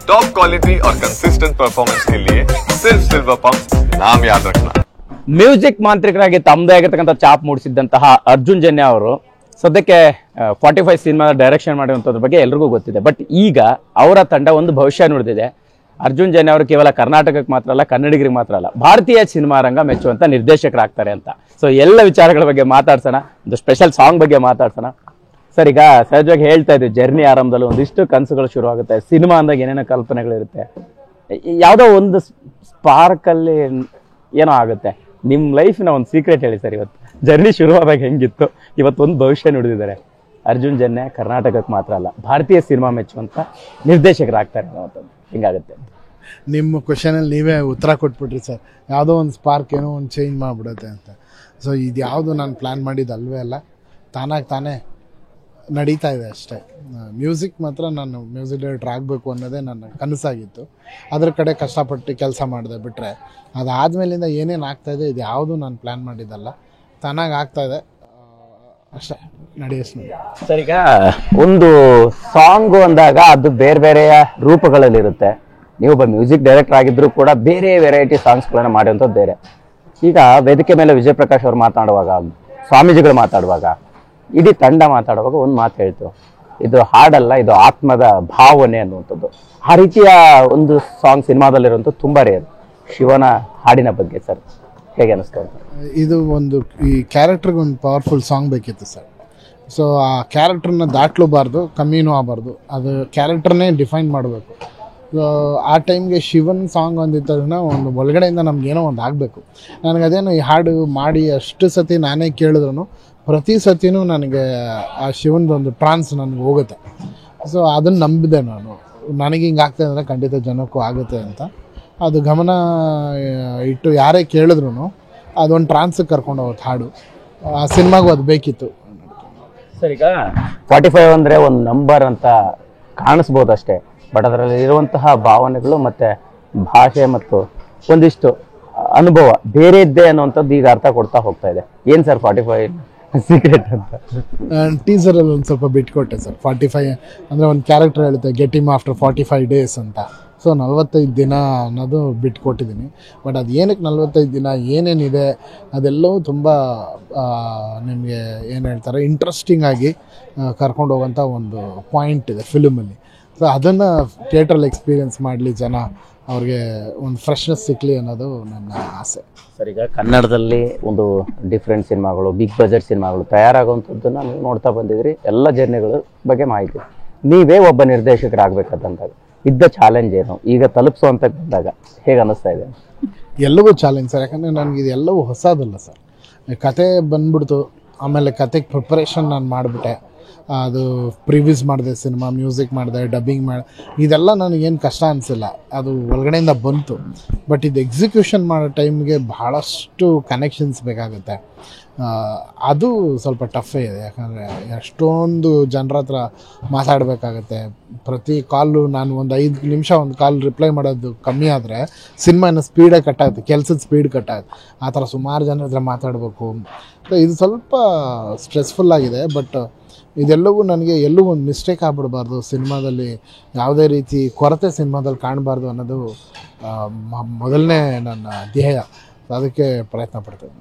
Top quality और consistent performance के लिए सिर्फ सिल्वर पंप नाम याद रखना. ಮ್ಯೂಸಿಕ್ ಮಾಂತ್ರಿಕರಾಗಿ ತಮ್ಮದೇ ಆಗಿರ್ತಕ್ಕಂಥ ಚಾಪ್ ಮೂಡಿಸಿದ್ದಂತಹ ಅರ್ಜುನ್ ಜನ್ಯ ಅವರು ಸದ್ಯಕ್ಕೆ 45 ಸಿನಿಮಾ ಡೈರೆಕ್ಷನ್ ಮಾಡಿರುವಂಥದ್ರ ಬಗ್ಗೆ ಎಲ್ರಿಗೂ ಗೊತ್ತಿದೆ. ಬಟ್ ಈಗ ಅವರ ತಂಡ ಒಂದು ಭವಿಷ್ಯ ನುಡಿದಿದೆ. ಅರ್ಜುನ್ ಜನ್ಯ ಅವರು ಕೇವಲ ಕರ್ನಾಟಕಕ್ಕೆ ಮಾತ್ರ ಅಲ್ಲ, ಕನ್ನಡಿಗರಿಗೆ ಮಾತ್ರ ಅಲ್ಲ, ಭಾರತೀಯ ಸಿನಿಮಾ ರಂಗ ಮೆಚ್ಚುವಂತ ನಿರ್ದೇಶಕರಾಗ್ತಾರೆ ಅಂತ. ಸೊ ಎಲ್ಲ ವಿಚಾರಗಳ ಬಗ್ಗೆ ಮಾತಾಡ್ಸೋಣ, ಒಂದು ಸ್ಪೆಷಲ್ ಸಾಂಗ್ ಬಗ್ಗೆ ಮಾತಾಡ್ಸೋಣ. ಸರ್, ಈಗ ಸಹಜವಾಗಿ ಹೇಳ್ತಾ ಇದ್ವಿ, ಜರ್ನಿ ಆರಂಭದಲ್ಲಿ ಒಂದಿಷ್ಟು ಕನಸುಗಳು ಶುರು ಆಗುತ್ತೆ. ಸಿನಿಮಾ ಅಂದಾಗ ಏನೇನೋ ಕಲ್ಪನೆಗಳಿರುತ್ತೆ, ಯಾವುದೋ ಒಂದು ಸ್ಪಾರ್ಕಲ್ಲಿ ಏನೋ ಆಗುತ್ತೆ. ನಿಮ್ಮ ಲೈಫಿನ ಒಂದು ಸೀಕ್ರೆಟ್ ಹೇಳಿ ಸರ್. ಇವತ್ತು ಜರ್ನಿ ಶುರುವಾದಾಗ ಹೆಂಗಿತ್ತು, ಇವತ್ತೊಂದು ಭವಿಷ್ಯ ನುಡಿದಿದ್ದಾರೆ. ಅರ್ಜುನ್ ಜನ್ಯ ಕರ್ನಾಟಕಕ್ಕೆ ಮಾತ್ರ ಅಲ್ಲ, ಭಾರತೀಯ ಸಿನಿಮಾ ಮೆಚ್ಚುವಂಥ ನಿರ್ದೇಶಕರಾಗ್ತಾರೆ ಅನ್ನೋವಂಥದ್ದು ಹಿಂಗಾಗುತ್ತೆ. ನಿಮ್ಮ ಕ್ವಶನಲ್ಲಿ ನೀವೇ ಉತ್ತರ ಕೊಟ್ಬಿಟ್ರಿ ಸರ್. ಯಾವುದೋ ಒಂದು ಸ್ಪಾರ್ಕ್ ಏನೋ ಒಂದು ಚೇಂಜ್ ಮಾಡಿಬಿಡುತ್ತೆ ಅಂತ. ಸೊ ಇದು ಯಾವುದು ನಾನು ಪ್ಲ್ಯಾನ್ ಮಾಡಿದ್ದಲ್ವೇ ಅಲ್ಲ, ತಾನೇ ನಡೀತಾ ಇದೆ ಅಷ್ಟೇ. ಮ್ಯೂಸಿಕ್ ಮಾತ್ರ ನಾನು ಮ್ಯೂಸಿಕ್ ಡೈರೆಕ್ಟರ್ ಆಗಬೇಕು ಅನ್ನೋದೇ ನನ್ನ ಕನಸಾಗಿತ್ತು. ಅದ್ರ ಕಡೆ ಕಷ್ಟಪಟ್ಟು ಕೆಲಸ ಮಾಡಿದೆ. ಬಿಟ್ಟರೆ ಅದಾದಮೇಲಿಂದ ಏನೇನು ಆಗ್ತಾಯಿದೆ, ಇದು ಯಾವುದು ನಾನು ಪ್ಲ್ಯಾನ್ ಮಾಡಿದ್ದಲ್ಲ, ತಾನಾಗಿ ಆಗ್ತಾಯಿದೆ ಅಷ್ಟೇ. ನಡೆಯೋಷ್ಟು ಸರ್, ಈಗ ಒಂದು ಸಾಂಗು ಅಂದಾಗ ಅದು ಬೇರೆ ಬೇರೆಯ ರೂಪಗಳಲ್ಲಿರುತ್ತೆ. ನೀವೊಬ್ಬ ಮ್ಯೂಸಿಕ್ ಡೈರೆಕ್ಟರ್ ಆಗಿದ್ರು ಕೂಡ ಬೇರೆ ವೆರೈಟಿ ಸಾಂಗ್ಸ್ಗಳನ್ನು ಮಾಡುವಂಥದ್ದು ಬೇರೆ. ಈಗ ವೇದಿಕೆ ಮೇಲೆ ವಿಜಯ್ ಪ್ರಕಾಶ್ ಅವರು ಮಾತಾಡುವಾಗ, ಸ್ವಾಮೀಜಿಗಳು ಮಾತಾಡುವಾಗ, ಇಡೀ ತಂಡ ಮಾತಾಡುವಾಗ ಒಂದು ಮಾತು ಹೇಳ್ತು, ಇದು ಹಾಡಲ್ಲ, ಇದು ಆತ್ಮದ ಭಾವನೆ ಅನ್ನುವಂಥದ್ದು. ಆ ರೀತಿಯ ಒಂದು ಸಾಂಗ್ ಸಿನಿಮಾದಲ್ಲಿರುವಂಥದ್ದು ತುಂಬ ರೇರ್. ಶಿವನ ಹಾಡಿನ ಬಗ್ಗೆ ಸರ್ ಹೇಗೆ ಅನಿಸ್ತಾ ಇದೆ? ಇದು ಒಂದು ಈ ಕ್ಯಾರೆಕ್ಟರ್ಗೆ ಒಂದು ಪವರ್ಫುಲ್ ಸಾಂಗ್ ಬೇಕಿತ್ತು ಸರ್. ಸೊ ಆ ಕ್ಯಾರೆಕ್ಟರ್ನ ದಾಟ್ಲೂಬಾರ್ದು, ಕಮ್ಮಿನೂ ಆಗಬಾರ್ದು. ಅದು ಕ್ಯಾರೆಕ್ಟರ್ನೇ ಡಿಫೈನ್ ಮಾಡಬೇಕು. ಆ ಟೈಮ್ಗೆ ಶಿವನ್ ಸಾಂಗ್ ಅಂದಿದ್ದ ತಕ್ಷಣ ಒಂದು ಒಳಗಡೆಯಿಂದ ನಮಗೇನೋ ಒಂದು ಆಗಬೇಕು. ನನಗದೇನು ಈ ಹಾಡು ಮಾಡಿ ಅಷ್ಟು ಸತಿ ನಾನೇ ಕೇಳಿದ್ರು ಪ್ರತಿ ಸತಿನೂ ನನಗೆ ಆ ಶಿವನದೊಂದು ಟ್ರಾನ್ಸ್ ನನಗೆ ಹೋಗುತ್ತೆ. ಸೊ ಅದನ್ನು ನಂಬಿದೆ ನಾನು. ನನಗೆ ಹಿಂಗೆ ಆಗ್ತಾಯಿದೆ ಅಂದರೆ ಖಂಡಿತ ಜನಕ್ಕೂ ಆಗುತ್ತೆ ಅಂತ ಅದು ಗಮನ ಇಟ್ಟು ಯಾರೇ ಕೇಳಿದ್ರು ಅದೊಂದು ಟ್ರಾನ್ಸಿಗೆ ಕರ್ಕೊಂಡು ಹೋಗುತ್ತೆ ಹಾಡು. ಆ ಸಿನಿಮಾಗೂ ಅದು ಬೇಕಿತ್ತು ಸರ್. ಈಗ 45 ಅಂದರೆ ಒಂದು ನಂಬರ್ ಅಂತ ಕಾಣಿಸ್ಬೋದು ಅಷ್ಟೇ, ಬಟ್ ಅದರಲ್ಲಿ ಇರುವಂತಹ ಭಾವನೆಗಳು ಮತ್ತು ಭಾಷೆ ಮತ್ತು ಒಂದಿಷ್ಟು ಅನುಭವ ಬೇರೆ ಇದ್ದೇ ಅನ್ನುವಂಥದ್ದು ಈಗ ಅರ್ಥ ಕೊಡ್ತಾ ಹೋಗ್ತಾ ಇದೆ. ಏನು ಸರ್ 45 ಸೀಕ್ರೆಟ್ ಅಂತ? ಟೀಸರಲ್ಲಿ ಒಂದು ಸ್ವಲ್ಪ ಬಿಟ್ಕೊಟ್ಟೆ ಸರ್. 45 ಅಂದರೆ ಒಂದು ಕ್ಯಾರೆಕ್ಟರ್ ಹೇಳುತ್ತೆ ಗೆಟ್ ಹಿಮ್ ಆಫ್ಟರ್ 45 ಡೇಸ್ ಅಂತ. ಸೊ 45 ದಿನ ಅನ್ನೋದು ಬಿಟ್ಕೊಟ್ಟಿದ್ದೀನಿ. ಬಟ್ ಅದು ಏನಕ್ಕೆ 45 ದಿನ, ಏನೇನಿದೆ ಅದೆಲ್ಲವೂ ತುಂಬ ನಿಮಗೆ ಏನು ಹೇಳ್ತಾರೆ ಇಂಟ್ರೆಸ್ಟಿಂಗ್ ಆಗಿ ಕರ್ಕೊಂಡು ಹೋಗೋಂಥ ಒಂದು ಪಾಯಿಂಟ್ ಇದೆ ಫಿಲ್ಮಲ್ಲಿ. ಸೊ ಅದನ್ನು ಥಿಯೇಟ್ರಲ್ಲಿ ಎಕ್ಸ್ಪೀರಿಯೆನ್ಸ್ ಮಾಡಲಿ ಜನ, ಅವ್ರಿಗೆ ಒಂದು ಫ್ರೆಶ್ನೆಸ್ ಸಿಕ್ಕಲಿ ಅನ್ನೋದು ನನ್ನ ಆಸೆ ಸರ್. ಈಗ ಕನ್ನಡದಲ್ಲಿ ಒಂದು ಡಿಫ್ರೆಂಟ್ ಸಿನಿಮಾಗಳು, ಬಿಗ್ ಬಜೆಟ್ ಸಿನಿಮಾಗಳು ತಯಾರಾಗುವಂಥದ್ದನ್ನು ನೀವು ನೋಡ್ತಾ ಬಂದಿದ್ರಿ. ಎಲ್ಲ ಜರ್ನಿಗಳ ಬಗ್ಗೆ ಮಾಹಿತಿ. ನೀವೇ ಒಬ್ಬ ನಿರ್ದೇಶಕರಾಗಬೇಕಂತಂದಾಗ ಇದ್ದ ಚಾಲೆಂಜ್ ಏನು, ಈಗ ತಲುಪಿಸುವಂತ ಬಂದಾಗ ಹೇಗೆ ಅನ್ನಿಸ್ತಾ ಇದೆ? ಎಲ್ಲವೂ ಚಾಲೆಂಜ್ ಸರ್. ಯಾಕಂದರೆ ನನಗೆ ಇದು ಎಲ್ಲವೂ ಹೊಸದಲ್ಲ ಸರ್. ಕತೆ ಬಂದ್ಬಿಡ್ತು, ಆಮೇಲೆ ಕತೆಗೆ ಪ್ರಿಪ್ರೇಷನ್ ನಾನು ಮಾಡಿಬಿಟ್ಟೆ. ಅದು ಪ್ರಿವ್ಯೂಸ್ ಮಾಡಿದೆ, ಸಿನಿಮಾ ಮ್ಯೂಸಿಕ್ ಮಾಡಿದೆ, ಡಬ್ಬಿಂಗ್ ಮಾಡಿ, ಇದೆಲ್ಲ ನನಗೇನು ಕಷ್ಟ ಅನಿಸಿಲ್ಲ. ಅದು ಒಳಗಡೆಯಿಂದ ಬಂತು. ಬಟ್ ಇದು ಎಕ್ಸಿಕ್ಯೂಷನ್ ಮಾಡೋ ಟೈಮ್ಗೆ ಭಾಳಷ್ಟು ಕನೆಕ್ಷನ್ಸ್ ಬೇಕಾಗುತ್ತೆ. ಅದು ಸ್ವಲ್ಪ ಟಫೇ ಇದೆ. ಯಾಕಂದರೆ ಎಷ್ಟೊಂದು ಜನರ ಹತ್ರ ಮಾತಾಡಬೇಕಾಗತ್ತೆ. ಪ್ರತಿ ಕಾಲು ನಾನು ಒಂದು 5 ನಿಮಿಷ ಒಂದು ಕಾಲ್ ರಿಪ್ಲೈ ಮಾಡೋದು ಕಮ್ಮಿ ಆದರೆ ಸಿನಿಮಾನ ಸ್ಪೀಡಾಗಿ ಕಟ್ಟಾಗುತ್ತೆ, ಕೆಲಸದ ಸ್ಪೀಡ್ ಕಟ್ಟಾಗುತ್ತೆ. ಆ ಥರ ಸುಮಾರು ಜನರ ಹತ್ರ ಮಾತಾಡಬೇಕು. ಇದು ಸ್ವಲ್ಪ ಸ್ಟ್ರೆಸ್ಫುಲ್ಲಾಗಿದೆ. ಬಟ್ ಇದೆಲ್ಲವೂ ನನಗೆ ಎಲ್ಲೂ ಒಂದು ಮಿಸ್ಟೇಕ್ ಆಗ್ಬಿಡಬಾರ್ದು, ಸಿನಿಮಾದಲ್ಲಿ ಯಾವುದೇ ರೀತಿ ಕೊರತೆ ಸಿನಿಮಾದಲ್ಲಿ ಕಾಣಬಾರ್ದು ಅನ್ನೋದು ಮೊದಲನೇ ನನ್ನ ಧ್ಯೇಯ. ಅದಕ್ಕೆ ಪ್ರಯತ್ನ ಪಡ್ತೇನೆ.